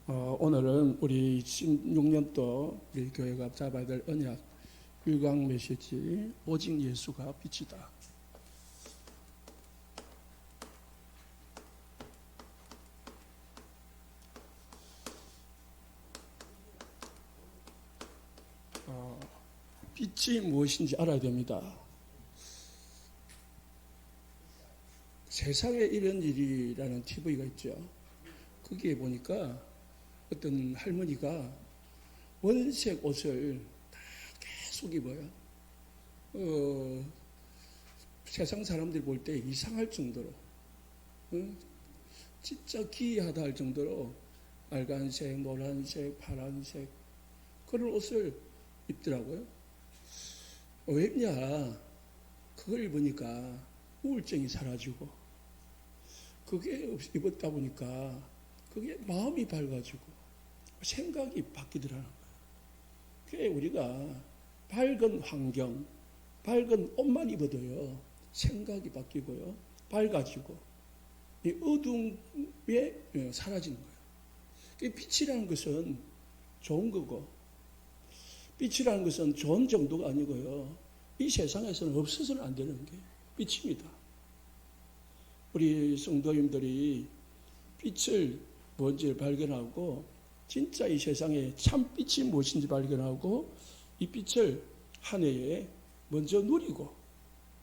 오늘은 우리 16년도 우리 교회가 잡아야 될 언약 1강 메시지 오직 예수가 빛이다. 빛이 무엇인지 알아야 됩니다. 세상에 이런 일이라는 TV가 있죠. 거기에 보니까 어떤 할머니가 원색 옷을 다 계속 입어요. 세상 사람들이 볼 때 이상할 정도로, 진짜 기이하다 할 정도로 빨간색, 노란색, 파란색 그런 옷을 입더라고요. 왜 입냐? 그걸 입으니까 우울증이 사라지고, 그게 입었다 보니까 그게 마음이 밝아지고 생각이 바뀌더라는 거예요. 그게 우리가 밝은 환경, 밝은 옷만 입어도요 생각이 바뀌고요 밝아지고 이 어둠에 사라지는 거예요. 빛이라는 것은 좋은 거고, 빛이라는 것은 좋은 정도가 아니고요 이 세상에서는 없어서는 안 되는 게 빛입니다. 우리 성도님들이 빛을 뭔지 발견하고 진짜 이 세상에 참 빛이 무엇인지 발견하고 이 빛을 한 해에 먼저 누리고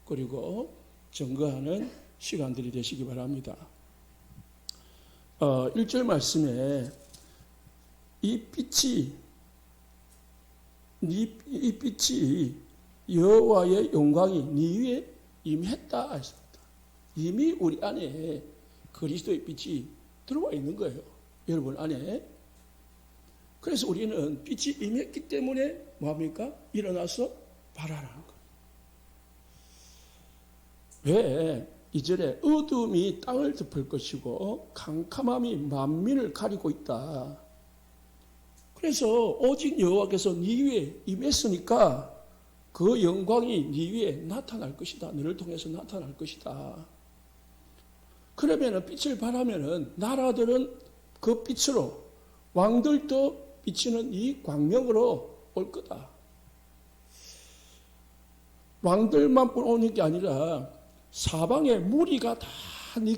그리고 증거하는 시간들이 되시기 바랍니다. 1절 말씀에 이 빛이 여호와의 영광이 네 위에 임했다 했습니다. 이미 우리 안에 그리스도의 빛이 들어와 있는 거예요. 여러분 안에. 그래서 우리는 빛이 임했기 때문에 뭐합니까? 일어나서 바라라는 거예요. 왜? 2절에 어둠이 땅을 덮을 것이고 캄캄함이 만민을 가리고 있다. 그래서 오직 여호와께서 네 위에 임했으니까 그 영광이 네 위에 나타날 것이다. 너를 통해서 나타날 것이다. 그러면 빛을 발하면 나라들은 그 빛으로, 왕들도 비치는 이 광명으로 올 거다. 왕들만 오는 게 아니라 사방의 무리가 다 네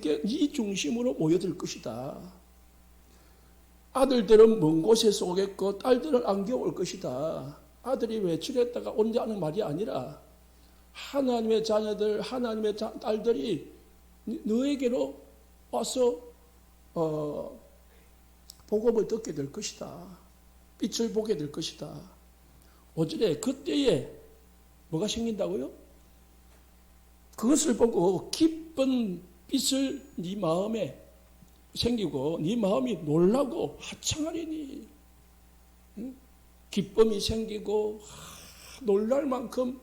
중심으로 모여들 것이다. 아들들은 먼 곳에서 오겠고 딸들은 안겨 올 것이다. 아들이 외출했다가 온다는 말이 아니라 하나님의 자녀들, 하나님의 딸들이 너에게로 와서 복음을 듣게 될 것이다. 빛을 보게 될 것이다. 5절에 그때에 뭐가 생긴다고요? 그것을 보고 기쁜 빛을 네 마음에 생기고 네 마음이 놀라고 하창하리니. 기쁨이 생기고 놀랄 만큼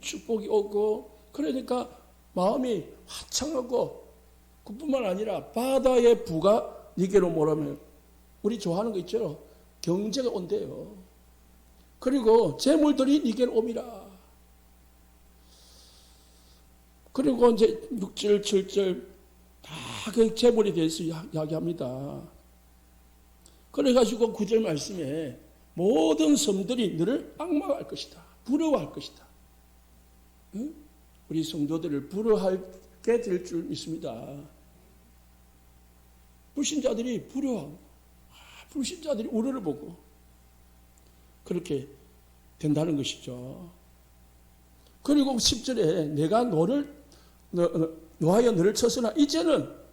축복이 오고, 그러니까 마음이 화창하고, 그뿐만 아니라 바다의 부가 네게로 몰아오면, 우리 좋아하는 거 있죠? 경제가 온대요. 그리고 재물들이 네게로 옵니다. 그리고 이제 6절, 7절 다 그 재물에 대해서 이야기합니다. 그래가지고 9절 말씀에 모든 섬들이 너를 악망할 것이다. 부러워할 것이다. 응? 우리 성도들을 부러워하게 될 줄 믿습니다. 불신자들이 부러워하고, 불신자들이 우러를 보고 그렇게 된다는 것이죠. 그리고 10절에 내가 노하여 너를 쳤으나 이제는,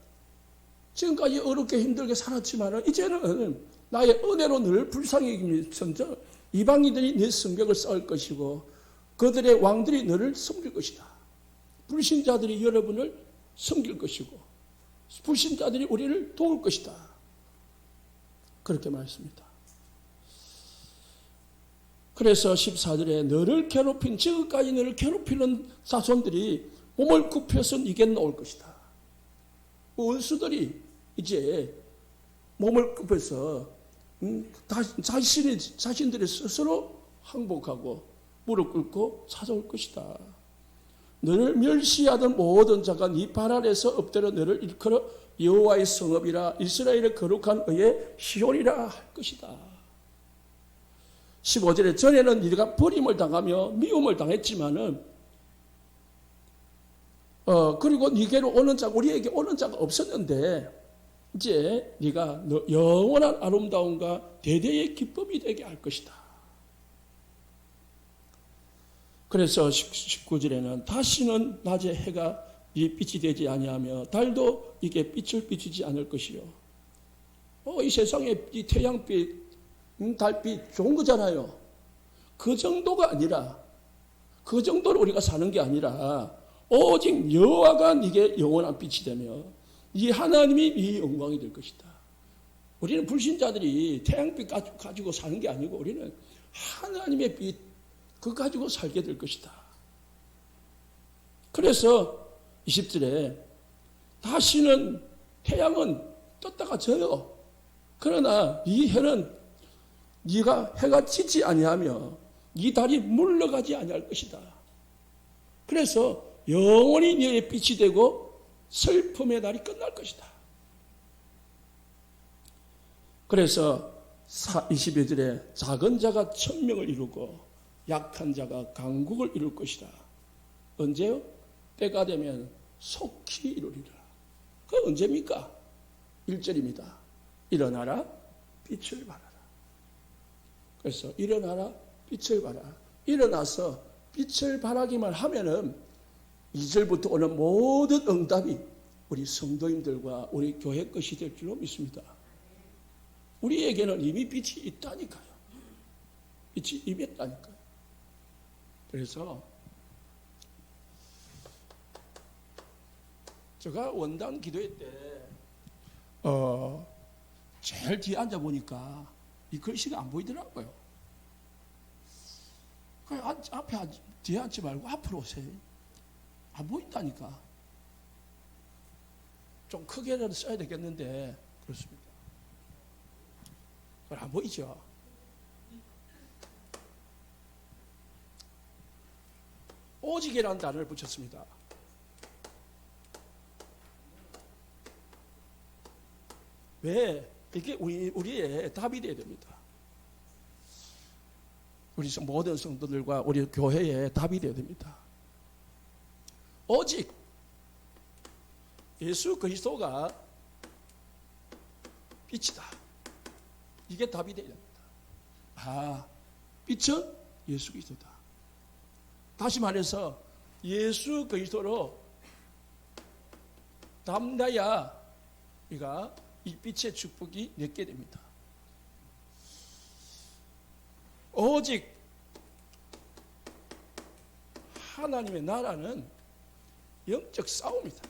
지금까지 어렵게 힘들게 살았지만 이제는 나의 은혜로 늘 불쌍히 여기면서 이방인들이 네 성벽을 쌓을 것이고 그들의 왕들이 너를 섬길 것이다. 불신자들이 여러분을 섬길 것이고 불신자들이 우리를 도울 것이다. 그렇게 말했습니다. 그래서 14절에 너를 괴롭힌, 지금까지 너를 괴롭히는 자손들이 몸을 굽혀서 네게 나올 것이다. 원수들이 이제 몸을 굽혀서 자신들이 스스로 항복하고 무릎 꿇고 찾아올 것이다. 너를 멸시하던 모든 자가 네 발 아래서 엎드려 너를 일컬어 여호와의 성읍이라 이스라엘의 거룩한 의의 시온이라 할 것이다. 15절에 전에는 네가 버림을 당하며 미움을 당했지만은 그리고 네게로 오는 자가 우리에게 오는 자가 없었는데 이제 네가 영원한 아름다움과 대대의 기쁨이 되게 할 것이다. 그래서 19절에는 다시는 낮에 해가 네 빛이 되지 아니하며 달도 이게 빛을 비추지 않을 것이요. 이 세상에 이 태양빛, 달빛 좋은 거잖아요. 그 정도가 아니라 그 정도로 우리가 사는 게 아니라 오직 여호와가 네게 영원한 빛이 되며 이 하나님이 네 영광이 될 것이다. 우리는 불신자들이 태양빛 가지고 사는 게 아니고 우리는 하나님의 빛 그거 가지고 살게 될 것이다. 그래서 20절에 다시는 태양은 떴다가 져요. 그러나 이 해는 네가 해가 지지 아니하며 이 달이 물러가지 아니할 것이다. 그래서 영원히 네의 빛이 되고 슬픔의 날이 끝날 것이다. 그래서 22절에 작은 자가 천명을 이루고 약한 자가 강국을 이룰 것이다. 언제요? 때가 되면 속히 이루리라. 그건 언제입니까? 1절입니다. 일어나라 빛을 발하라. 그래서 일어나라 빛을 발하라. 일어나서 빛을 발하기만 하면은 2절부터 오는 모든 응답이 우리 성도님들과 우리 교회 것이 될 줄로 믿습니다. 우리에게는 이미 빛이 있다니까요. 빛이 임했다니까요. 그래서 제가 원당 기도회 때 제일 뒤에 앉아보니까 이 글씨가 안 보이더라고요. 앞에 뒤에 앉지 말고 앞으로 오세요. 안 보인다니까. 좀 크게라도 써야 되겠는데 그렇습니다. 그걸 안 보이죠? 오직이라는 단어를 붙였습니다. 왜? 이게 우리의 답이 되어야 됩니다. 우리 모든 성도들과 우리 교회의 답이 되어야 됩니다. 오직 예수 그리스도가 빛이다. 이게 답이 되어야 됩니다. 빛은 예수 그리스도다. 다시 말해서 예수 그리스도로 담나야 우리가 이 빛의 축복이 내게 됩니다. 오직 하나님의 나라는 영적 싸움이다.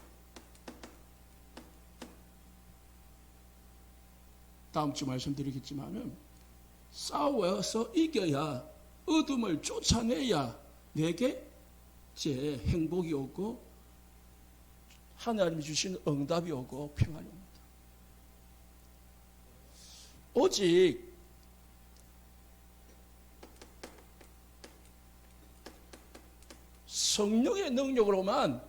다음 주 말씀드리겠지만은 싸워서 이겨야 어둠을 쫓아내야 내게 제 행복이 오고 하나님이 주신 응답이 오고 평안이 옵니다. 오직 성령의 능력으로만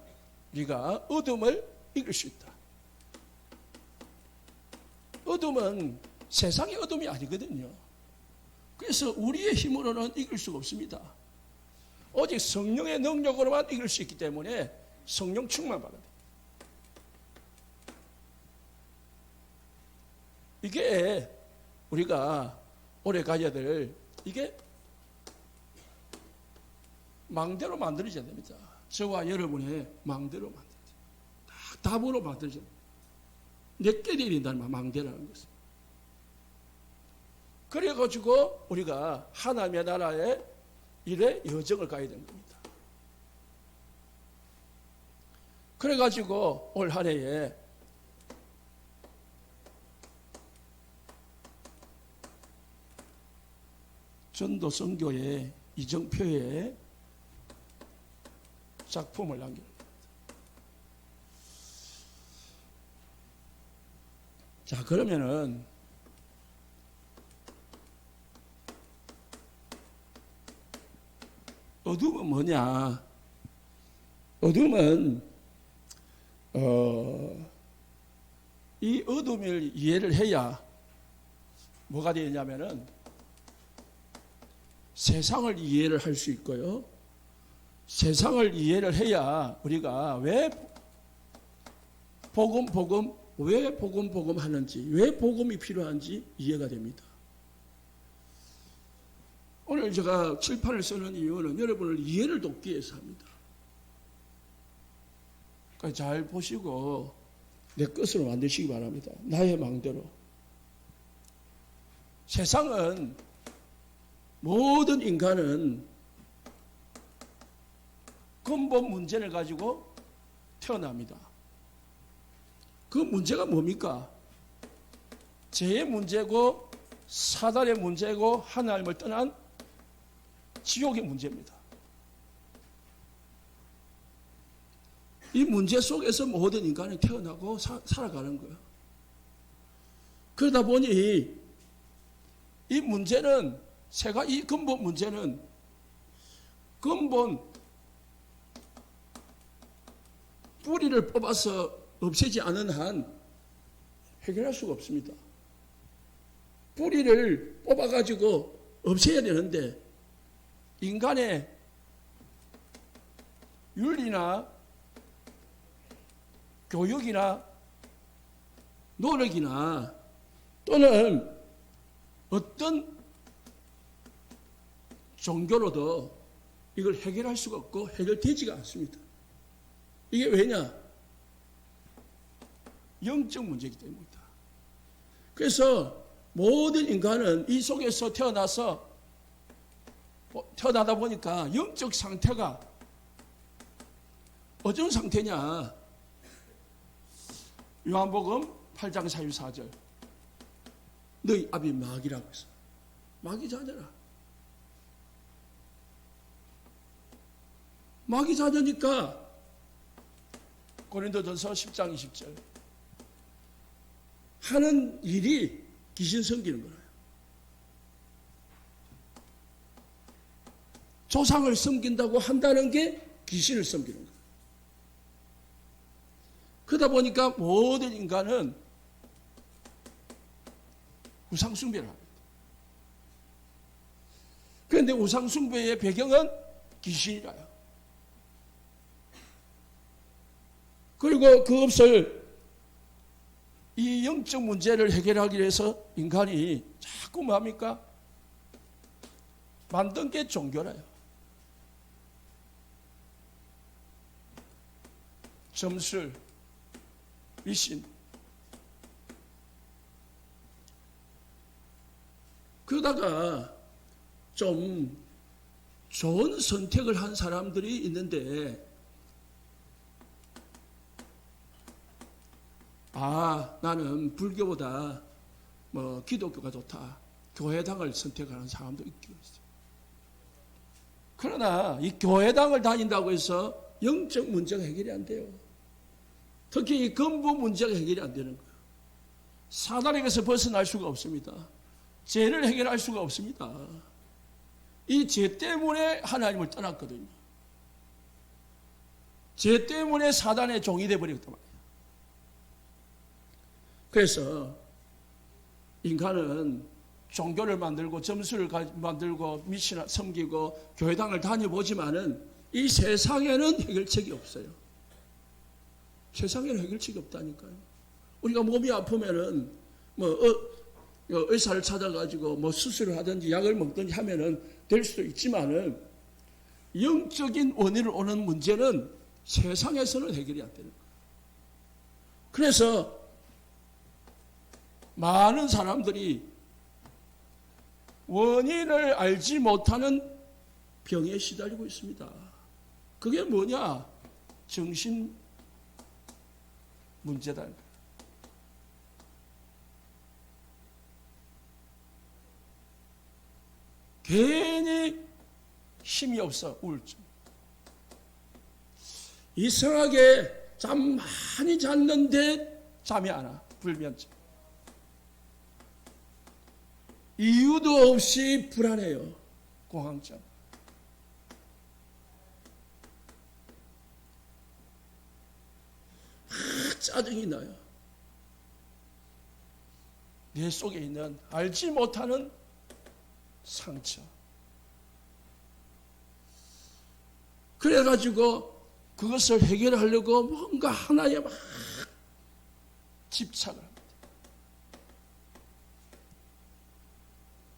우리가 어둠을 이길 수 있다. 어둠은 세상의 어둠이 아니거든요. 그래서 우리의 힘으로는 이길 수가 없습니다. 오직 성령의 능력으로만 이길 수 있기 때문에 성령 충만 받아야 돼요. 이게 우리가 오래 가야 될 이게 망대로 만들어져야 됩니다. 저와 여러분의 망대로 만들어져야 됩니다. 답으로 만들어져야 됩니다. 내게 내린다는 망대라는 것은. 그래가지고 우리가 하나님의 나라의 일에 여정을 가야 되는 겁니다. 그래가지고 올 한 해에 전도 선교의 이정표에 작품을 남깁니다. 자, 그러면은 어둠은 뭐냐? 어둠은 이 어둠을 이해를 해야 뭐가 되냐면은 세상을 이해를 할 수 있고요. 세상을 이해를 해야 우리가 왜 복음 하는지, 왜 복음이 필요한지 이해가 됩니다. 오늘 제가 칠판을 쓰는 이유는 여러분을 이해를 돕기 위해서 합니다. 그러니까 잘 보시고 내 것으로 만드시기 바랍니다. 나의 마음대로. 세상은, 모든 인간은 근본 문제를 가지고 태어납니다. 그 문제가 뭡니까? 죄의 문제고 사단의 문제고 하나님을 떠난 지옥의 문제입니다. 이 문제 속에서 모든 인간이 태어나고 살아가는 거예요. 그러다 보니 이 문제는, 이 근본 문제는 근본 뿌리를 뽑아서 없애지 않은 한 해결할 수가 없습니다. 뿌리를 뽑아가지고 없애야 되는데 인간의 윤리나 교육이나 노력이나 또는 어떤 종교로도 이걸 해결할 수가 없고 해결되지가 않습니다. 이게 왜냐? 영적 문제이기 때문입니다. 그래서 모든 인간은 이 속에서 태어나다 보니까 영적 상태가 어떤 상태냐? 요한복음 8장 44절. 너희 아비 마귀라고 했어. 마귀 자녀라. 마귀 자녀니까 고린도전서 10장 20절. 하는 일이 귀신 섬기는 거예요. 조상을 섬긴다고 한다는 게 귀신을 섬기는 거예요. 그러다 보니까 모든 인간은 우상숭배를 합니다. 그런데 우상숭배의 배경은 귀신이라요. 그리고 그것을, 이 영적 문제를 해결하기 위해서 인간이 자꾸 뭡니까? 만든 게 종교라요. 점술, 미신. 그러다가 좀 좋은 선택을 한 사람들이 있는데, 나는 불교보다 기독교가 좋다. 교회당을 선택하는 사람도 있기도 있어요. 그러나 이 교회당을 다닌다고 해서 영적 문제가 해결이 안 돼요. 특히 이 근본 문제가 해결이 안 되는 거예요. 사단에게서 벗어날 수가 없습니다. 죄를 해결할 수가 없습니다. 이 죄 때문에 하나님을 떠났거든요. 죄 때문에 사단의 종이 되어버렸단 말이에요. 그래서 인간은 종교를 만들고 점수를 만들고 미신을 섬기고 교회당을 다녀보지만은 이 세상에는 해결책이 없어요. 세상에는 해결책이 없다니까요. 우리가 몸이 아프면은 의사를 찾아가지고 수술을 하든지 약을 먹든지 하면은 될 수도 있지만은 영적인 원인으로 오는 문제는 세상에서는 해결이 안 되는 거예요. 그래서 많은 사람들이 원인을 알지 못하는 병에 시달리고 있습니다. 그게 뭐냐? 정신 문제다. 괜히 힘이 없어, 우울증. 이상하게 잠 많이 잤는데 잠이 안 와, 불면증. 이유도 없이 불안해요, 공황증. 짜증이 나요. 내 속에 있는 알지 못하는 상처. 그래가지고 그것을 해결하려고 뭔가 하나에 막 집착을 합니다.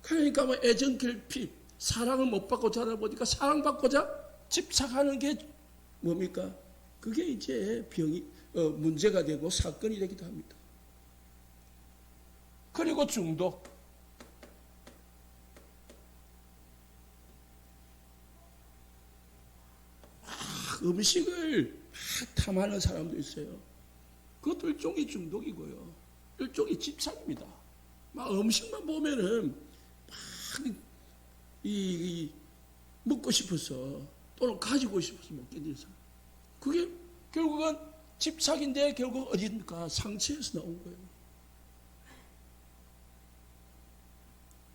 그러니까 뭐 애정결핍, 사랑을 못 받고 자라보니까 사랑받고자 집착하는 게 뭡니까? 그게 이제 문제가 되고 사건이 되기도 합니다. 그리고 중독. 음식을 탐하는 사람도 있어요. 그것도 일종의 중독이고요. 일종의 집착입니다. 막 음식만 보면은 막 먹고 싶어서 또는 가지고 싶어서 먹게 돼서 그게 결국은 집착인데 결국 어딘가 상처에서 나온 거예요.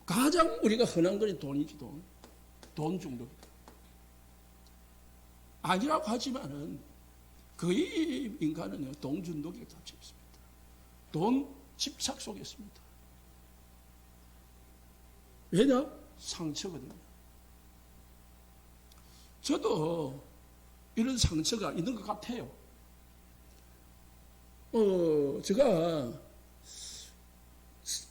가장 우리가 흔한 것이 돈이지, 돈. 돈 중독이다. 아니라고 하지만은 거의 인간은 돈 중독에 갇혀 있습니다. 돈 집착 속에 있습니다. 왜냐? 상처거든요. 저도 이런 상처가 있는 것 같아요. 제가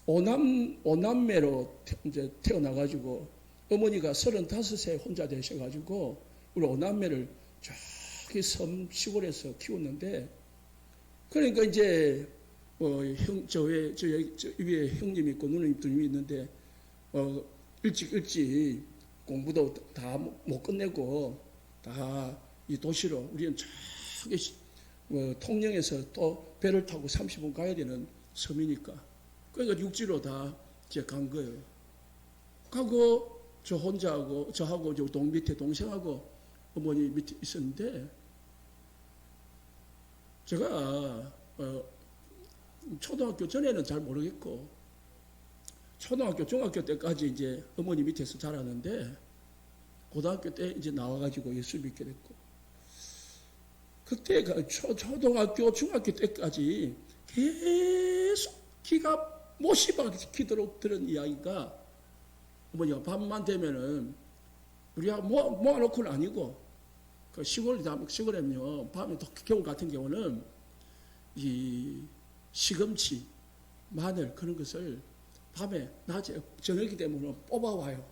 오남매로 이제 태어나가지고 어머니가 35세 혼자 되셔가지고 우리 오남매를 저기 섬 시골에서 키웠는데 그러니까 이제 저 위에 형님이 있고 누님이 있는데 일찍 공부도 다 못 끝내고 다 이 도시로 우리는 저기 통영에서 또 배를 타고 30분 가야 되는 섬이니까 그러니까 육지로 다 이제 간 거예요. 가고 저 혼자하고 저하고 저 밑에 동생하고 어머니 밑에 있었는데 제가 초등학교 전에는 잘 모르겠고 초등학교 중학교 때까지 이제 어머니 밑에서 자랐는데 고등학교 때 이제 나와가지고 예수 믿게 됐고 그때가 초등학교 중학교 때까지 계속 기가 못이 박히도록 들은 이야기가 어머니가 밤만 되면은 우리가 모아놓고는 아니고 그 시골에는요 밤에 겨울 같은 경우는 이 시금치, 마늘 그런 것을 밤에 낮에 저녁이 되면 뽑아와요.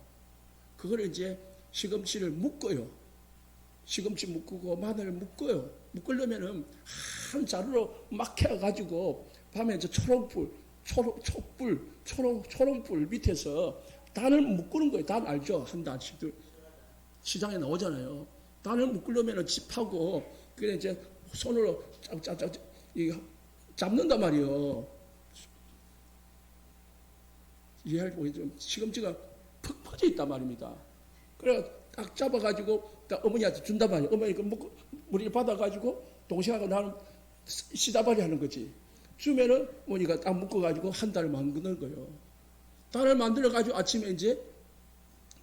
그걸 이제 시금치를 묶어요. 시금치 묶고 마늘 묶어요. 묶으려면은 한 자루로 막 해가지고 밤에 이제 초롱불 밑에서 단을 묶는 거예요. 단 알죠? 한 단씩 시장에 나오잖아요. 단을 묶으려면은 짚하고 그래 이제 손으로 짝짝짝 잡는단 말이에요. 이해하고 시금치가 푹 퍼져 있단 말입니다. 그래 딱 잡아가지고 딱 어머니한테 준단 말이에요. 어머니가 무리를 받아가지고 동생하고 나는 시다발이 하는 거지. 주면은 어머니가 딱 묶어가지고 한 달을 만드는 거예요. 달을 만들어가지고 아침에 이제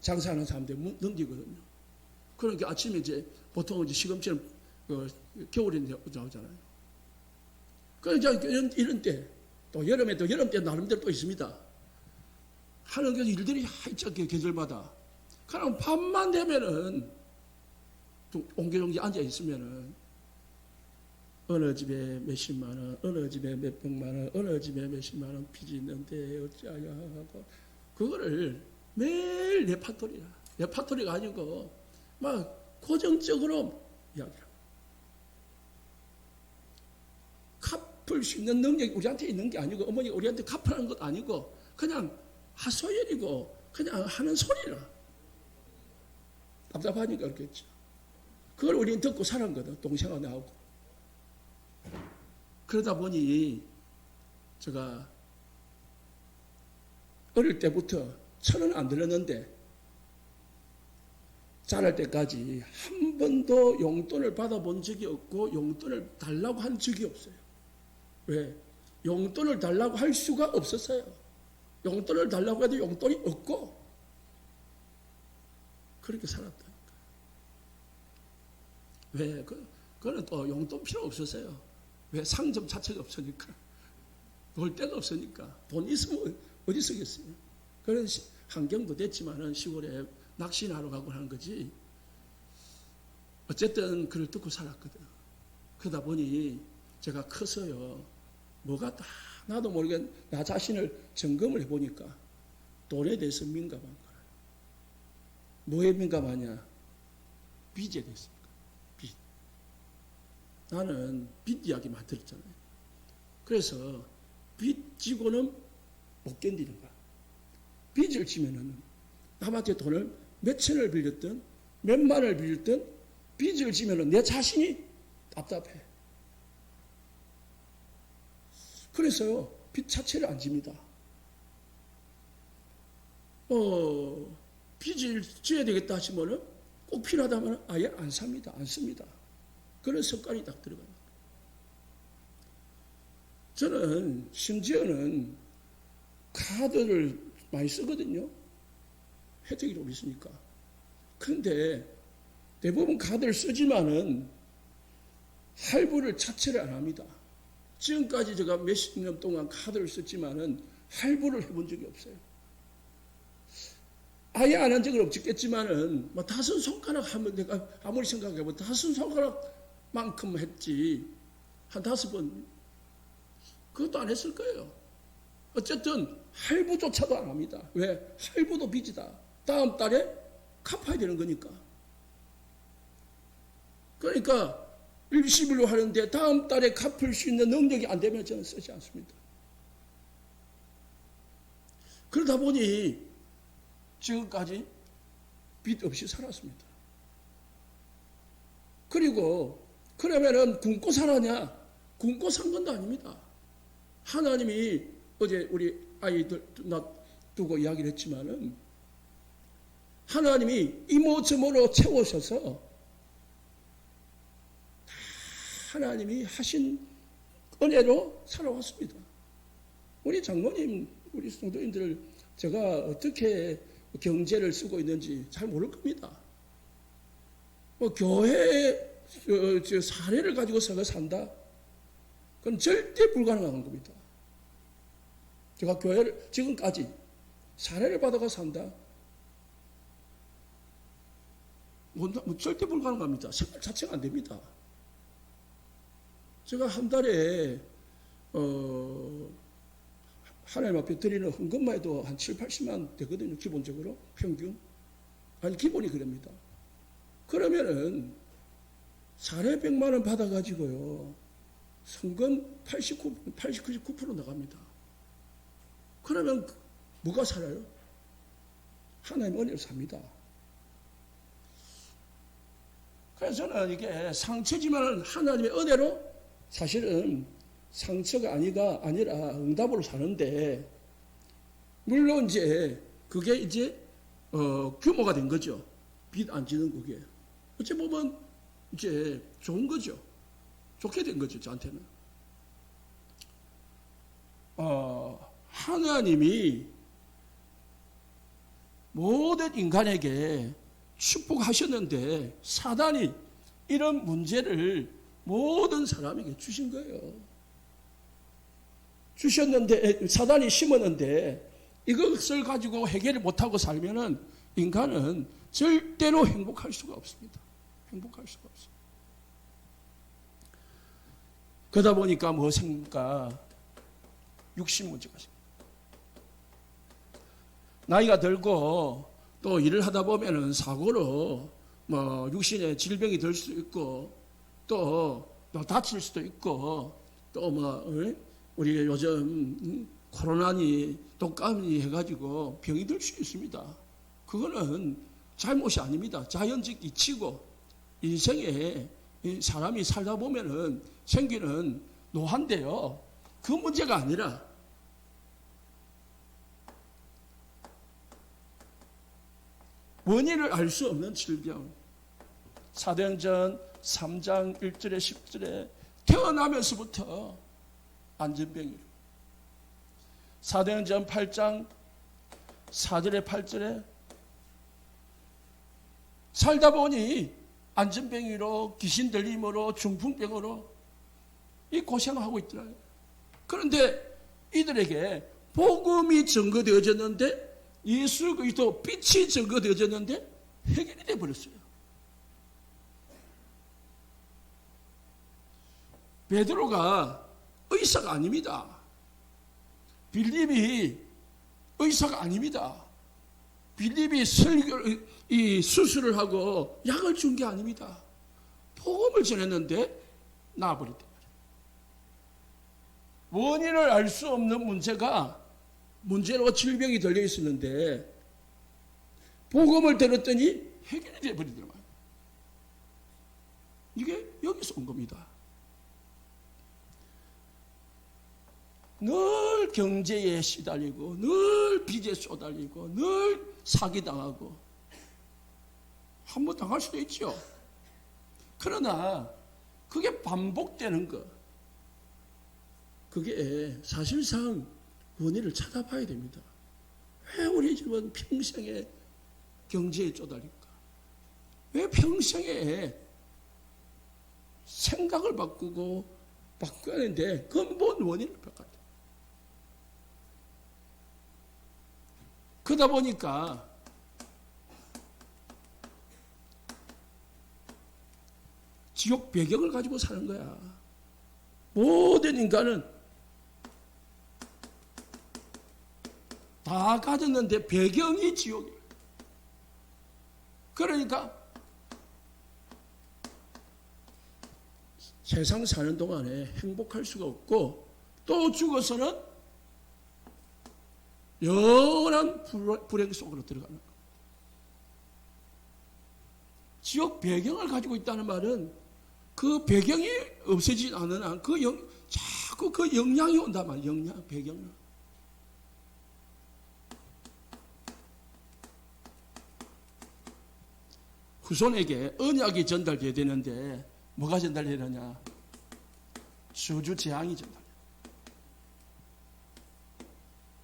장사하는 사람들 넘기거든요. 그러니까 아침에 이제 보통 이제 시금치는 겨울에 나오잖아요. 그러니까 이런 때 또 여름에 또 여름 때 나름대로 또 있습니다. 하는 게 일들이 있죠 계절마다. 그럼 밤만 되면은 옹기종기 앉아 있으면은 어느 집에 몇십만 원, 어느 집에 몇백만 원, 어느 집에 몇십만 원 빚이 있는데 어찌하냐 하고 그거를 매일 레파토리가 아니고 막 고정적으로 이야기합니다. 갚을 수 있는 능력이 우리한테 있는 게 아니고 어머니가 우리한테 갚으라는 것도 아니고 그냥 하소연이고 그냥 하는 소리라. 답답하니까 그렇겠죠. 그걸 우리는 듣고 살았거든. 동생하고 나하고. 그러다 보니 제가 어릴 때부터 1,000원 안 들었는데 자랄 때까지 한 번도 용돈을 받아본 적이 없고 용돈을 달라고 한 적이 없어요. 왜? 용돈을 달라고 할 수가 없었어요. 용돈을 달라고 해도 용돈이 없고 그렇게 살았다니까. 왜? 그거는 또 용돈 필요 없었어요. 왜? 상점 자체가 없으니까. 놀 데가 없으니까. 돈 있으면 어디 쓰겠어요. 그런 환경도 됐지만은 시골에 낚시나러 가고 하는 거지. 어쨌든 그걸 듣고 살았거든. 그러다 보니 제가 커서요. 뭐가 다 나도 모르게 나 자신을 점검을 해보니까 돈에 대해서 민감한 거야. 뭐에 민감하냐? 빚에 대해서입니다. 빚. 나는 빚 이야기 많이 들었잖아요. 그래서 빚 지고는 못 견디는 거야. 빚을 지면은 남한테 돈을 몇 천을 빌렸든 몇만을 빌렸든 빚을 지면은 내 자신이 답답해. 그래서요, 빚 자체를 안 집니다. 빚을 져야 되겠다 하시면은 꼭 필요하다면 아예 안 삽니다. 안 씁니다. 그런 습관이 딱 들어갑니다. 저는 심지어는 카드를 많이 쓰거든요. 혜택이 좀 있으니까. 그런데 대부분 카드를 쓰지만은 할부를 자체를 안 합니다. 지금까지 제가 몇십 년 동안 카드를 썼지만은 할부를 해본 적이 없어요. 아예 안 한 적은 없겠지만은 뭐 다섯 손가락 하면 내가 아무리 생각해보면 다섯 손가락만큼 했지 한 5번 그것도 안 했을 거예요. 어쨌든 할부조차도 안 합니다. 왜? 할부도 빚이다. 다음 달에 갚아야 되는 거니까. 그러니까 일시불로 하는데 다음 달에 갚을 수 있는 능력이 안 되면 저는 쓰지 않습니다. 그러다 보니 지금까지 빚 없이 살았습니다. 그리고 그러면은 굶고 살았냐? 굶고 산 것도 아닙니다. 하나님이 어제 우리 아이들 두고 이야기를 했지만은 하나님이 이모저모로 채우셔서 하나님이 하신 은혜로 살아왔습니다. 우리 장로님, 우리 성도님들 제가 어떻게 경제를 쓰고 있는지 잘 모를 겁니다. 교회 사례를 가지고서 산다? 그건 절대 불가능한 겁니다. 제가 교회를 지금까지 사례를 받아가 산다? 절대 불가능합니다. 생각 자체가 안 됩니다. 제가 한 달에 하나님 앞에 드리는 헌금만 해도 한 7, 80만 되거든요. 기본적으로 평균. 아니 기본이 그럽니다. 그러면은 사례 100만 원 받아가지고요. 성금 99% 나갑니다. 그러면 뭐가 살아요? 하나님 은혜로 삽니다. 그래서 저는 이게 상처지만 하나님의 은혜로 사실은 상처가 아니라 응답으로 사는데, 물론 이제 그게 이제 규모가 된 거죠. 빚 안 지는 그게. 어찌 보면 이제 좋은 거죠. 좋게 된 거죠, 저한테는. 하나님이 모든 인간에게 축복하셨는데 사단이 이런 문제를 모든 사람에게 주신 거예요. 주셨는데 사단이 심었는데 이것을 가지고 해결을 못하고 살면은 인간은 절대로 행복할 수가 없습니다. 행복할 수가 없습니다. 그러다 보니까 무엇입니까? 육신 문제가 생깁니다. 나이가 들고 또 일을 하다 보면은 사고로 뭐 육신에 질병이 들 수도 있고 또 다칠 수도 있고 또 뭐 우리 요즘 코로나니 독감이 해가지고 병이 들 수 있습니다. 그거는 잘못이 아닙니다. 자연적 이치고 인생에 사람이 살다 보면은 생기는 노화인데요. 그 문제가 아니라 원인을 알 수 없는 질병. 사도행전 3장 1절에 10절에 태어나면서부터 안전병이로. 사도행전 8장 4절에 8절에 살다 보니 안전병으로 귀신 들림으로 중풍병으로 이 고생하고 있더라고요. 그런데 이들에게 복음이 증거되어졌는데, 예수 그리스도 빛이 증거되어졌는데 해결이 되어버렸어요. 베드로가 의사가 아닙니다. 빌립이 의사가 아닙니다. 빌립이 이 수술을 하고 약을 준 게 아닙니다. 복음을 전했는데 나아버렸단 말이에요. 원인을 알 수 없는 문제로 질병이 들려 있었는데 복음을 들었더니 해결이 되어버리더란 말이에요. 이게 여기서 온 겁니다. 늘 경제에 시달리고, 늘 빚에 쏟달리고, 늘 사기당하고, 한번 당할 수도 있죠. 그러나 그게 반복되는 것, 그게 사실상 원인을 찾아봐야 됩니다. 왜 우리 집은 평생에 경제에 쪼달릴까? 왜 평생에 생각을 바꾸고 바꿔야 하는데 근본 원인을 바꿔야 돼. 그러다 보니까 지옥 배경을 가지고 사는 거야. 모든 인간은 다 가졌는데 배경이 지옥이야. 그러니까 세상 사는 동안에 행복할 수가 없고, 또 죽어서는 영원한 불행 속으로 들어가는 거예요. 지옥 배경을 가지고 있다는 말은 그 배경이 없어지지 않는 한 자꾸 그 영향이 온단 말이에요. 영향, 배경을. 후손에게 언약이 전달돼야 되는데 뭐가 전달되느냐? 수주 재앙이 전달돼요.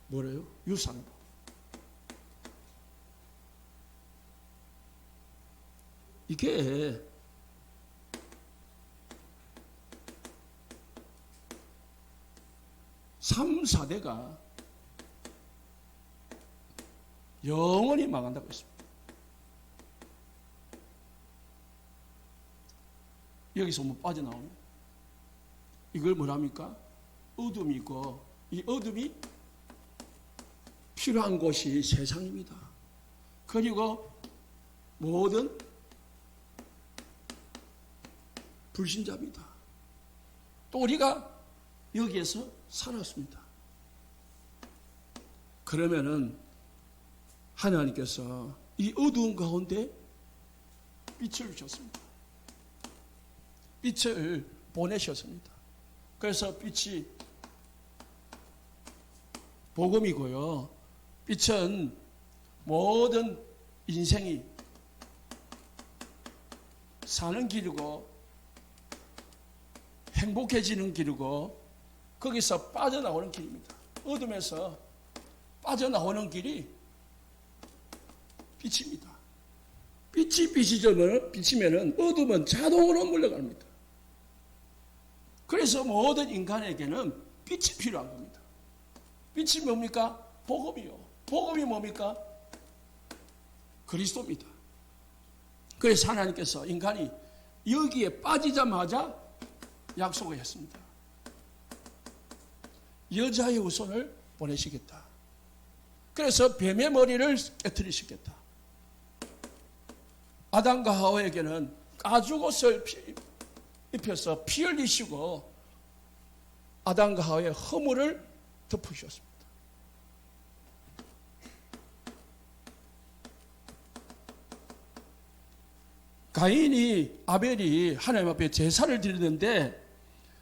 뭐래요? 유산으로. 이게 삼, 4대가 영원히 망한다고 했습니다. 여기서 뭐 빠져나오면 이걸 뭐랍니까? 어둠이고, 이 어둠이 필요한 곳이 세상입니다. 그리고 모든 불신자입니다. 또 우리가 여기에서 살았습니다. 그러면은 하나님께서 이 어두운 가운데 빛을 주셨습니다. 빛을 보내셨습니다. 그래서 빛이 복음이고요. 빛은 모든 인생이 사는 길이고 행복해지는 길이고 거기서 빠져나오는 길입니다. 어둠에서 빠져나오는 길이 빛입니다. 빛이 비치면은 어둠은 자동으로 물러갑니다. 그래서 모든 인간에게는 빛이 필요한 겁니다. 빛이 뭡니까? 복음이요. 복음이 뭡니까? 그리스도입니다. 그래서 하나님께서 인간이 여기에 빠지자마자 약속을 했습니다. 여자의 후손을 보내시겠다. 그래서 뱀의 머리를 깨뜨리시겠다. 아담과 하와에게는 가죽옷을 입혀서 피 흘리시고 아담과 하와의 허물을 덮으셨습니다. 아벨이 하나님 앞에 제사를 드리는데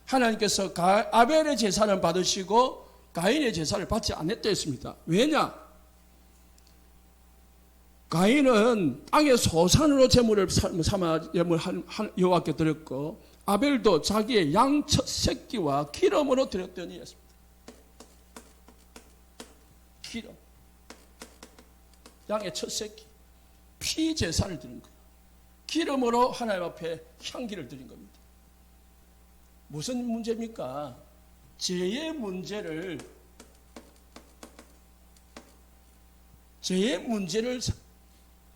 하나님께서 아벨의 제사는 받으시고 가인의 제사를 받지 않았다 했습니다. 왜냐? 가인은 땅의 소산으로 제물을 삼아 여호와께 드렸고 아벨도 자기의 양 첫 새끼와 기름으로 드렸더니 했습니다. 기름, 양의 첫 새끼, 피 제사를 드린 거예요. 기름으로 하나님 앞에 향기를 드린 겁니다. 무슨 문제입니까? 죄의 문제를 죄의 문제를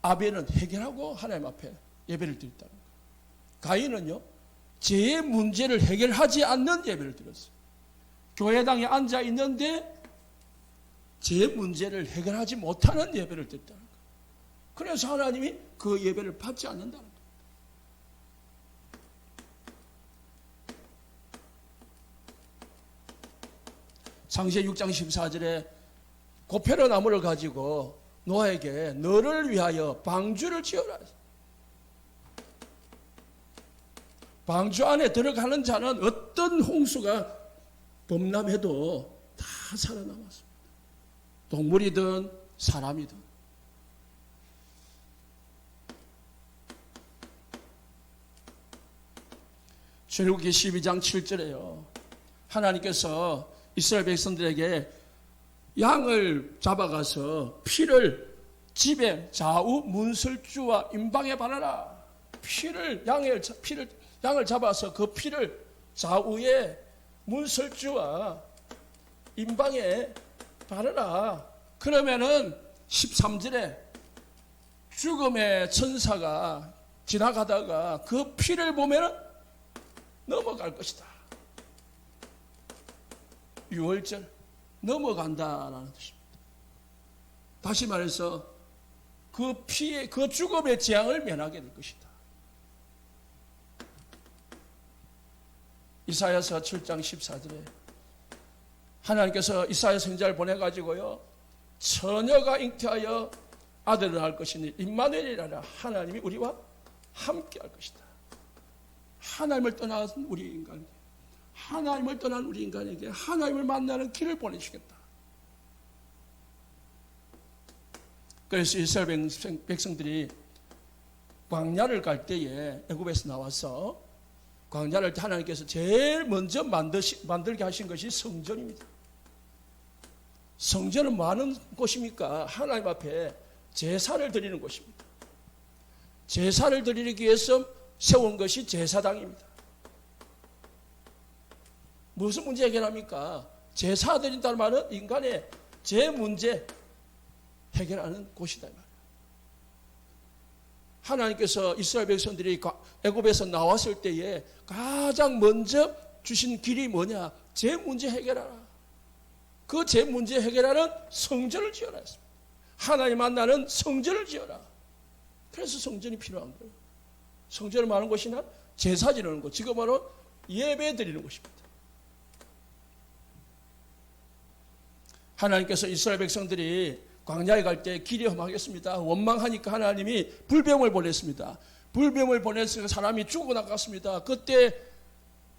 아벨은 해결하고 하나님 앞에 예배를 드렸다는 거예요. 가인은요, 죄의 문제를 해결하지 않는 예배를 드렸어요. 교회당에 앉아 있는데 죄의 문제를 해결하지 못하는 예배를 드렸다는 거예요. 그래서 하나님이 그 예배를 받지 않는다는 거예요. 창세기 6장 14절에 고페르 나무를 가지고 노아에게 너를 위하여 방주를 지어라. 방주 안에 들어가는 자는 어떤 홍수가 범람해도 다 살아남았습니다. 동물이든 사람이든. 출애굽기 12장 7절에요. 하나님께서 이스라엘 백성들에게 양을 잡아가서 피를 집에 좌우 문설주와 임방에 바르라. 양을 잡아서 그 피를 좌우에 문설주와 임방에 바르라. 그러면은 13절에 죽음의 천사가 지나가다가 그 피를 보면은 넘어갈 것이다. 6월절 넘어간다라는 뜻입니다. 다시 말해서 그 피의 그 죽음의 재앙을 면하게 될 것이다. 이사야서 7장 14절에 하나님께서 이사야 선지자를 보내가지고요, 처녀가 잉태하여 아들을 낳을 것이니 임마누엘이라, 하나님이 우리와 함께 할 것이다. 하나님을 떠난 우리 인간에게, 하나님을 떠난 우리 인간에게 하나님을 만나는 길을 보내주겠다. 그래서 이스라엘 백성들이 광야를 갈 때에 애굽에서 나와서 광야를 하나님께서 제일 먼저 만들게 하신 것이 성전입니다. 성전은 많은 곳입니까? 하나님 앞에 제사를 드리는 곳입니다. 제사를 드리기 위해서 세운 것이 제사당입니다. 무슨 문제 해결합니까? 제사 드린다는 말은 인간의 제 문제 해결하는 곳이다. 하나님께서 이스라엘 백성들이 애굽에서 나왔을 때에 가장 먼저 주신 길이 뭐냐? 제 문제 해결하라. 그 제 문제 해결하는 성전을 지어라 했습니다. 하나님 만나는 성전을 지어라. 그래서 성전이 필요한 거예요. 성전을 말하는 곳이나 제사 지내는 곳, 지금 바로 예배 드리는 곳입니다. 하나님께서 이스라엘 백성들이 광야에 갈 때 길이 험하겠습니다. 원망하니까 하나님이 불병을 보냈습니다. 불병을 보내서 사람이 죽어 나갔습니다. 그때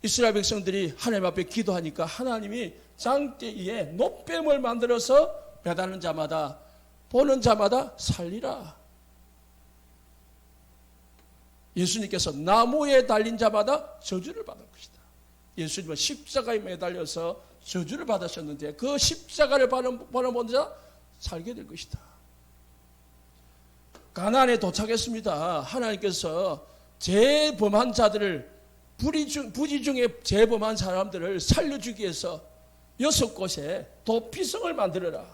이스라엘 백성들이 하나님 앞에 기도하니까 하나님이 장대 위에 노뱀을 만들어서 배다는 자마다 보는 자마다 살리라. 예수님께서 나무에 달린 자마다 저주를 받을 것이다. 예수님은 십자가에 매달려서 저주를 받으셨는데 그 십자가를 바라본 자 살게 될 것이다. 가나안에 도착했습니다. 하나님께서 재범한 자들을 부지 중에 재범한 사람들을 살려주기 위해서 6곳에 도피성을 만들어라.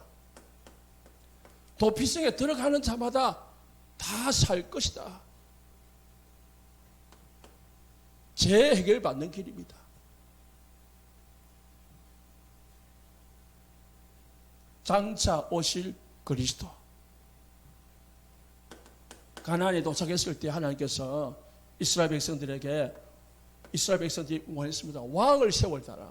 도피성에 들어가는 자마다 다 살 것이다. 재해결받는 길입니다. 장차 오실 그리스도. 가나안에 도착했을 때 하나님께서 이스라엘 백성들이 원했습니다. 왕을 세워달라.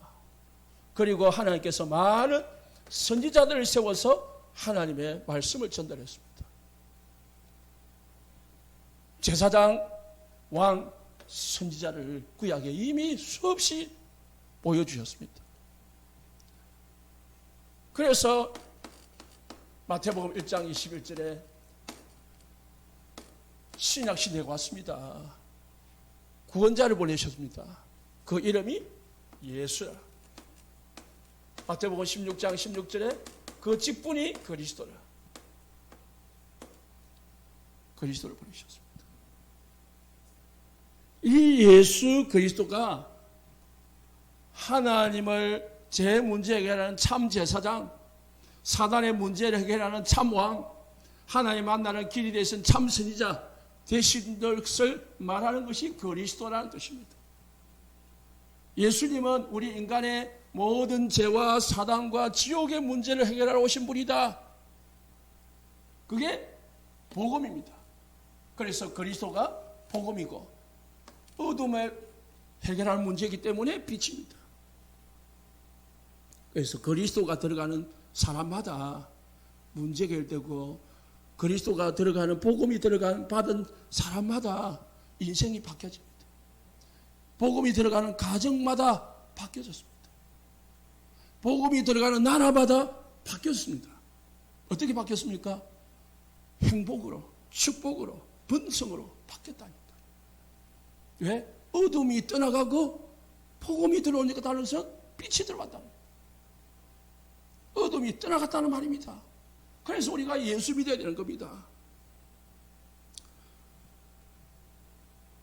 그리고 하나님께서 많은 선지자들을 세워서 하나님의 말씀을 전달했습니다. 제사장, 왕, 선지자를 구약에 이미 수없이 보여주셨습니다. 그래서 마태복음 1장 21절에 신약시대에 왔습니다. 구원자를 보내셨습니다. 그 이름이 예수라. 마태복음 16장 16절에 그 직분이 그리스도라. 그리스도를 보내셨습니다. 이 예수 그리스도가 하나님을 제 문제 해결하는 참 제사장, 사단의 문제를 해결하는 참 왕, 하나님 만나는 길이 되신 참선이자 되신 것을 말하는 것이 그리스도라는 뜻입니다. 예수님은 우리 인간의 모든 죄와 사단과 지옥의 문제를 해결하러 오신 분이다. 그게 복음입니다. 그래서 그리스도가 복음이고 어둠을 해결할 문제이기 때문에 빛입니다. 그래서 그리스도가 들어가는 사람마다 문제 해결되고 그리스도가 들어가는 복음이 받은 사람마다 인생이 바뀌어집니다. 복음이 들어가는 가정마다 바뀌어졌습니다. 복음이 들어가는 나라마다 바뀌었습니다. 어떻게 바뀌었습니까? 행복으로, 축복으로, 번성으로 바뀌었다니까. 왜? 어둠이 떠나가고 복음이 들어오니까 다른 것은 빛이 들어왔다는 거예요. 어둠이 떠나갔다는 말입니다. 그래서 우리가 예수 믿어야 되는 겁니다.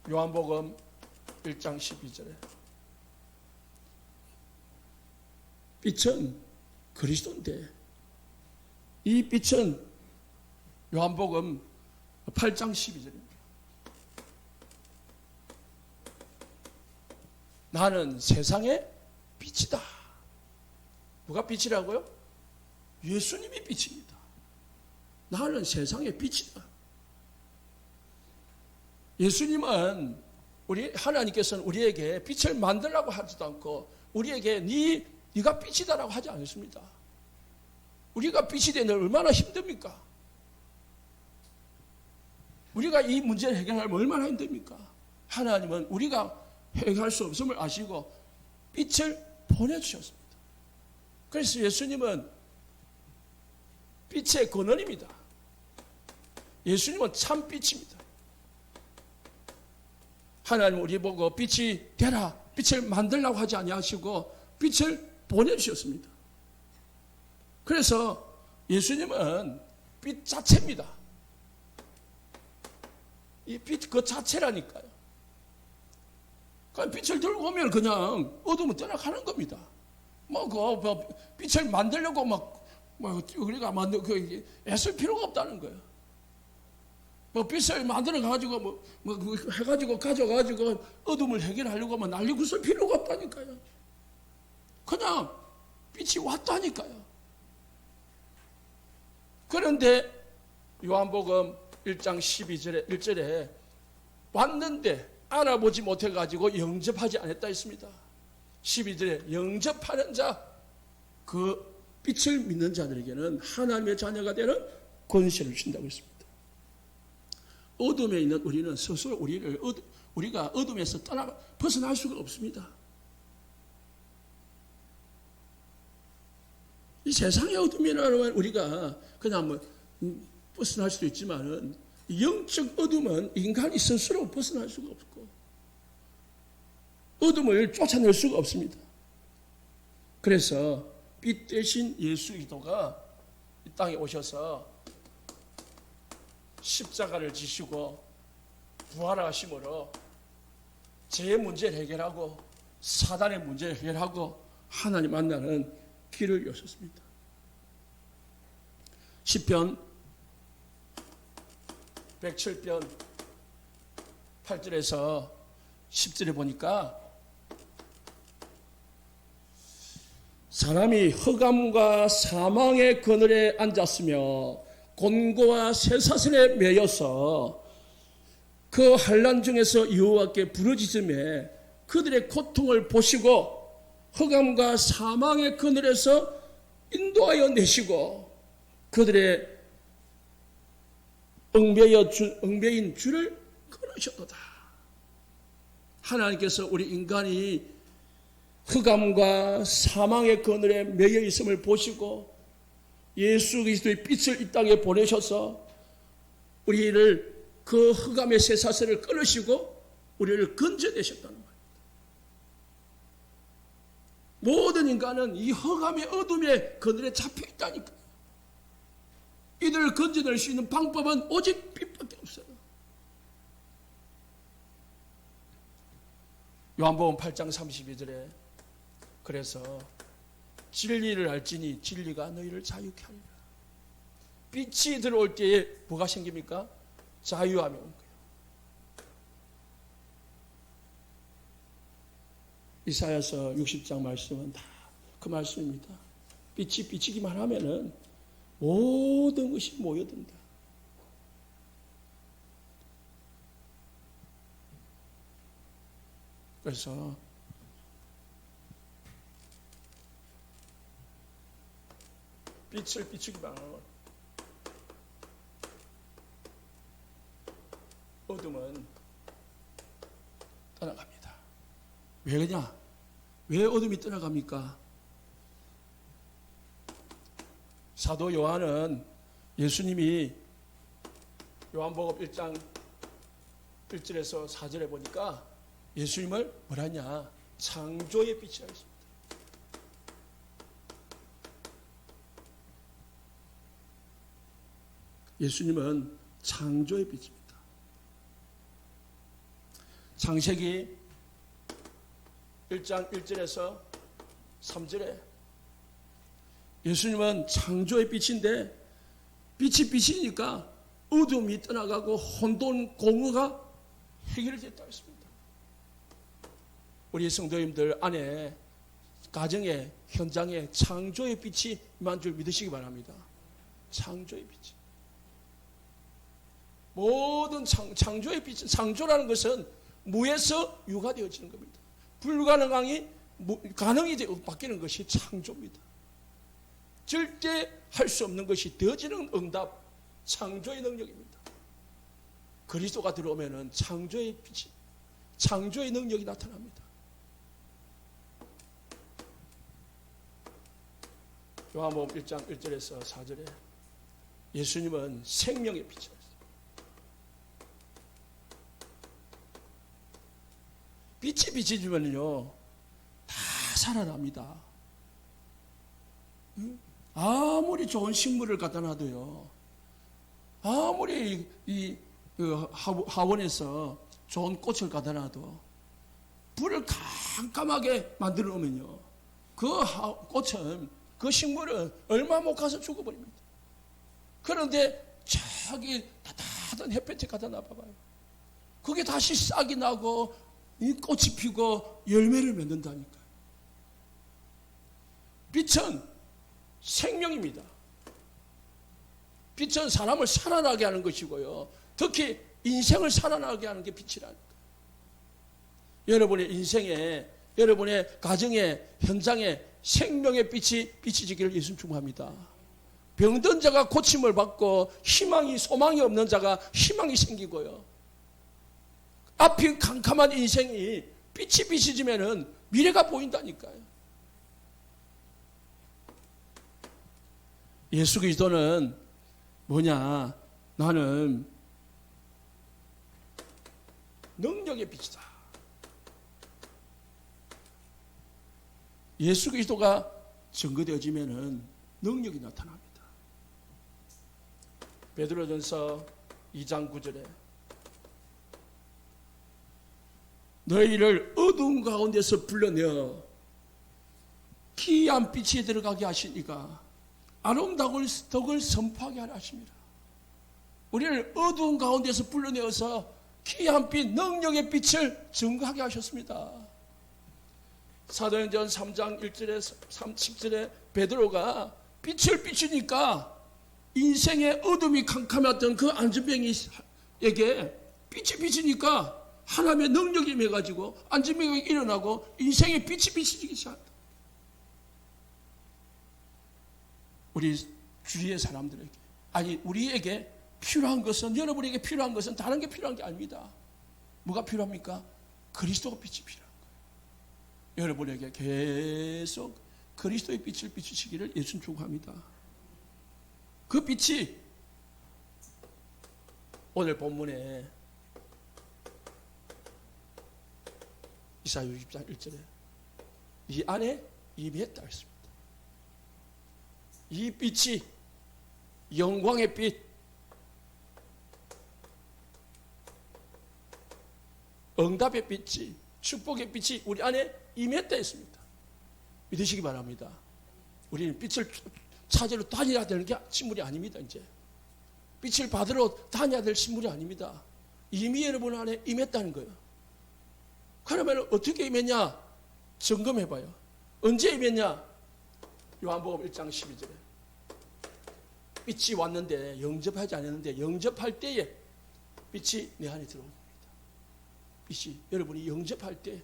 요한복음 1장 12절에 빛은 그리스도인데 이 빛은 요한복음 8장 12절입니다. 나는 세상의 빛이다. 누가 빛이라고요? 예수님이 빛입니다. 나는 세상의 빛이다. 예수님은 하나님께서는 우리에게 빛을 만들라고 하지도 않고 우리에게 네가 빛이다라고 하지 않습니다. 우리가 빛이 되는 얼마나 힘듭니까? 우리가 이 문제를 해결하면 얼마나 힘듭니까? 하나님은 우리가 해결할 수 없음을 아시고 빛을 보내주셨습니다. 그래서 예수님은 빛의 근원입니다. 예수님은 참 빛입니다. 하나님 우리 보고 빛이 되라, 빛을 만들라고 하지 아니하시고 빛을 보내주셨습니다. 그래서 예수님은 빛 자체입니다. 이 빛 그 자체라니까요. 그러니까 빛을 들고 오면 그냥 어둠은 떠나가는 겁니다. 빛을 만들려고 우리가 애쓸 필요가 없다는 거예요. 빛을 만들어가지고 해가지고 가져가지고 어둠을 해결하려고 하면 날리고 쓸 필요가 없다니까요. 그냥 빛이 왔다니까요. 그런데 요한복음 1장 12절에 1절에 왔는데 알아보지 못해가지고 영접하지 않았다 했습니다. 12절에 영접하는 자, 그 빛을 믿는 자들에게는 하나님의 자녀가 되는 권세를 준다고 했습니다. 어둠에 있는 우리는 스스로 우리가 어둠에서 벗어날 수가 없습니다. 이 세상의 어둠이라는 우리가 그냥 벗어날 수도 있지만은 영적 어둠은 인간이 스스로 벗어날 수가 없고 어둠을 쫓아낼 수가 없습니다. 그래서 빛 대신 예수 그리스도가 이 땅에 오셔서 십자가를 지시고 부활하심으로 죄의 문제를 해결하고 사단의 문제를 해결하고 하나님 만나는 길을 여셨습니다. 시편 107편 8절에서 10절에 보니까 사람이 흑암과 사망의 그늘에 앉았으며 곤고와 쇠사슬에 매여서 그 환난 중에서 여호와께 부르짖음에 그들의 고통을 보시고 흑암과 사망의 그늘에서 인도하여 내시고 그들의 엉매인 줄을 끊으셨도다. 하나님께서 우리 인간이 흑암과 사망의 그늘에 매여 있음을 보시고 예수 그리스도의 빛을 이 땅에 보내셔서 우리를 그 흑암의 쇠사슬을 끊으시고 우리를 건져내셨다는 말입니다. 모든 인간은 이 흑암의 어둠의 그늘에 잡혀 있다니까요. 이들을 건져낼 수 있는 방법은 오직 빛밖에 없어요. 요한복음 8장 32절에 그래서 진리를 알지니 진리가 너희를 자유케 하리라. 빛이 들어올 때에 뭐가 생깁니까? 자유함이 온 거예요. 이사야서 60장 말씀은 다 그 말씀입니다. 빛이 비치기만 하면은 모든 것이 모여든다. 그래서 빛을 비추기만 하면 어둠은 떠나갑니다. 왜 그러냐? 왜 어둠이 떠나갑니까? 사도 요한은 예수님이 요한복음 1장 1절에서 4절에 보니까 예수님을 뭐라냐? 창조의 빛이라 했습니다. 예수님은 창조의 빛입니다. 창세기 1장 1절에서 3절에 예수님은 창조의 빛인데 빛이 빛이니까 어둠이 떠나가고 혼돈 공허가 해결됐다 했습니다. 우리 성도님들 안에 가정에 현장에 창조의 빛이 임한 줄 믿으시기 바랍니다. 창조의 빛이. 모든 창조의 빛, 창조라는 것은 무에서 유가 되어지는 겁니다. 불가능함이 가능이 바뀌는 것이 창조입니다. 절대 할 수 없는 것이 되어지는 응답, 창조의 능력입니다. 그리스도가 들어오면은 창조의 빛이, 창조의 능력이 나타납니다. 요한복음 1장 1절에서 4절에 예수님은 생명의 빛이었어요. 빛이 비치지면요 다 살아납니다. 아무리 좋은 식물을 갖다 놔도요, 아무리 하원에서 좋은 꽃을 갖다 놔도 불을 깜깜하게 만들어 놓으면요, 그 꽃은, 그 식물은 얼마 못 가서 죽어버립니다. 그런데 저기 따뜻한 햇볕에 갖다 놔봐봐요. 그게 다시 싹이 나고 이 꽃이 피고 열매를 맺는다니까요. 빛은 생명입니다. 빛은 사람을 살아나게 하는 것이고요, 특히 인생을 살아나게 하는 게 빛이라니까. 여러분의 인생에, 여러분의 가정에, 현장에 생명의 빛이 비치지기를 예수님 축복합니다. 병든 자가 고침을 받고 소망이 없는 자가 희망이 생기고요, 앞이 캄캄한 인생이 빛이 비치지면은 미래가 보인다니까요. 예수 그리스도는 뭐냐? 나는 능력의 빛이다. 예수 그리스도가 증거되어지면은 능력이 나타납니다. 베드로전서 2장 9절에 너희를 어두운 가운데서 불러내어 기이한 빛에 들어가게 하시니까 아름다운 덕을 선포하게 하라 하십니다. 우리를 어두운 가운데서 불러내어서 기이한 빛, 능력의 빛을 증거하게 하셨습니다. 사도행전 3장 1절에 10절에 베드로가 빛을 비추니까 인생의 어둠이 캄캄했던 그 안전병이에게 빛이 비치니까 하나님의 능력이 임해가지고 안전병이 일어나고 인생의 빛이 비치기 시작한다. 우리 주위의 사람들에게, 아니 우리에게 필요한 것은, 여러분에게 필요한 것은 다른 게 필요한 게 아닙니다. 뭐가 필요합니까? 그리스도가 빛이 필요한 거예요. 여러분에게 계속 그리스도의 빛을 비추시기를 예수님 축복합니다. 그 빛이 오늘 본문에 이사야 60장 1절에 이 안에 임했다 했습니다. 이 빛이 영광의 빛, 응답의 빛이, 축복의 빛이 우리 안에 임했다 했습니다. 믿으시기 바랍니다. 우리는 빛을 찾으러 다녀야 되는 게 식물이 아닙니다. 이제 빛을 받으러 다녀야 될 신분이 아닙니다. 이미 여러분 안에 임했다는 거예요. 그러면 어떻게 임했냐? 점검해봐요. 언제 임했냐? 요한복음 1장 12절에 빛이 왔는데 영접하지 않았는데 영접할 때에 빛이 내 안에 들어옵니다. 빛이 여러분이 영접할 때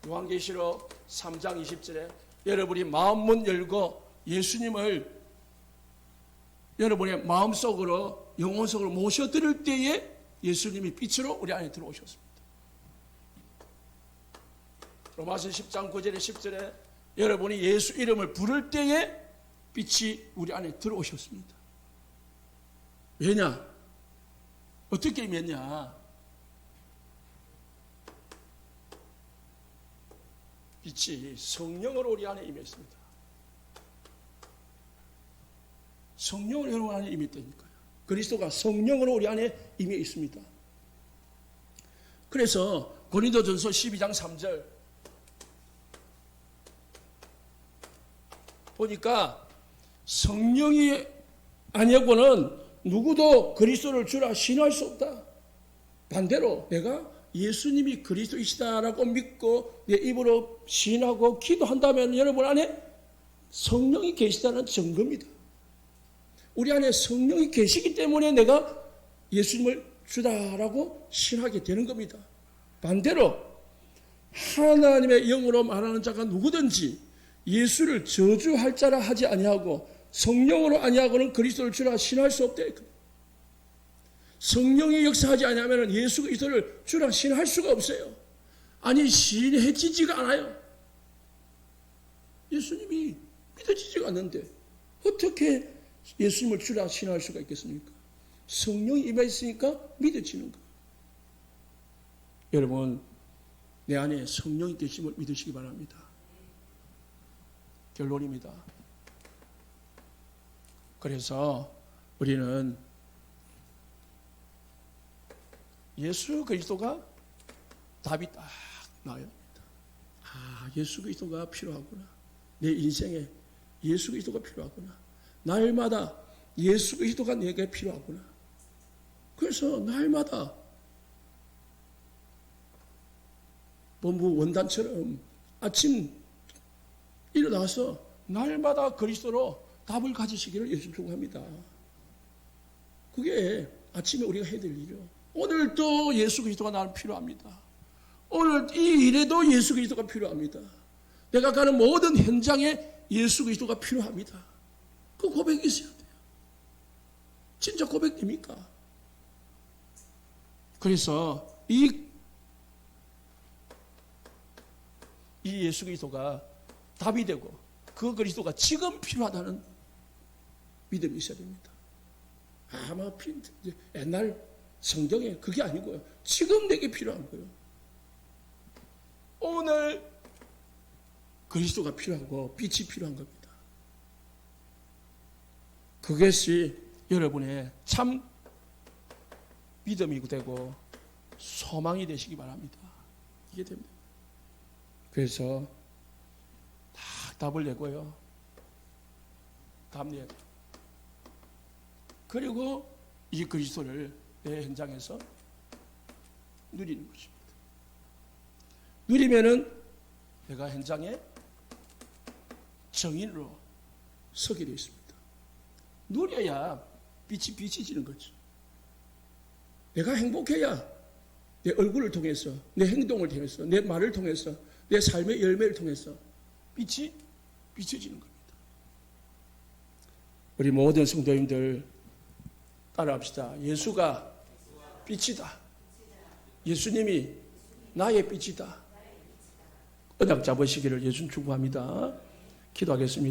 요한계시록 3장 20절에 여러분이 마음문 열고 예수님을 여러분의 마음속으로 영혼 속으로 모셔드릴 때에 예수님이 빛으로 우리 안에 들어오셨습니다. 로마서 10장 9절에 10절에 여러분이 예수 이름을 부를 때에 빛이 우리 안에 들어오셨습니다. 왜냐? 어떻게 임했냐? 빛이 성령으로 우리 안에 임했습니다. 성령으로 여러분 안에 임했다니까요. 그리스도가 성령으로 우리 안에 임해 있습니다. 그래서 고린도전서 12장 3절 보니까 성령이 아니고는 누구도 그리스도를 주라 신뢰할 수 없다. 반대로 내가 예수님이 그리스도이시다라고 믿고 내 입으로 시인하고 기도한다면 여러분 안에 성령이 계시다는 증거입니다. 우리 안에 성령이 계시기 때문에 내가 예수님을 주다라고 신하게 되는 겁니다. 반대로 하나님의 영으로 말하는 자가 누구든지 예수를 저주할 자라 하지 아니하고 성령으로 아니하고는 그리스도를 주라 신할 수 없다. 성령이 역사하지 아니하면 예수 그리스도를 주라 신할 수가 없어요. 아니 신해지지가 않아요. 예수님이 믿어지지가 않는데 어떻게 예수님을 주라 신할 수가 있겠습니까? 성령이 임해 있으니까 믿어지는 거예요. 여러분 내 안에 성령이 계심을 믿으시기 바랍니다. 결론입니다. 그래서 우리는 예수 그리스도가 답이 딱 나와요. 아, 예수 그리스도가 필요하구나. 내 인생에 예수 그리스도가 필요하구나. 날마다 예수 그리스도가 내게 필요하구나. 그래서 날마다 본부 원단처럼 아침 일어나서 날마다 그리스도로 답을 가지시기를 예수 축복합니다. 그게 아침에 우리가 해야 될 일이요. 오늘도 예수 그리스도가 나는 필요합니다. 오늘 이 일에도 예수 그리스도가 필요합니다. 내가 가는 모든 현장에 예수 그리스도가 필요합니다. 그 고백이 있어야 돼요. 진짜 고백입니까? 그래서 이 예수 그리스도가 답이 되고 그 그리스도가 지금 필요하다는 믿음이 있어야 됩니다. 아마 옛날 성경에 그게 아니고요. 지금 내게 필요한 거예요. 오늘 그리스도가 필요하고 빛이 필요한 겁니다. 그것이 여러분의 참 믿음이 되고 소망이 되시기 바랍니다. 이게 됩니다. 그래서 답을 내고요. 답 내요. 그리고 이 그리스도를 내 현장에서 누리는 것입니다. 누리면은 내가 현장에 정인으로 서게 되어 있습니다. 누려야 빛이 비치지는 거죠. 내가 행복해야 내 얼굴을 통해서, 내 행동을 통해서, 내 말을 통해서, 내 삶의 열매를 통해서 빛이 비춰지는 겁니다. 우리 모든 성도님들 따라합시다. 예수가 빛이다. 예수님이 나의 빛이다. 언약 잡으시기를 예수 축복합니다. 기도하겠습니다.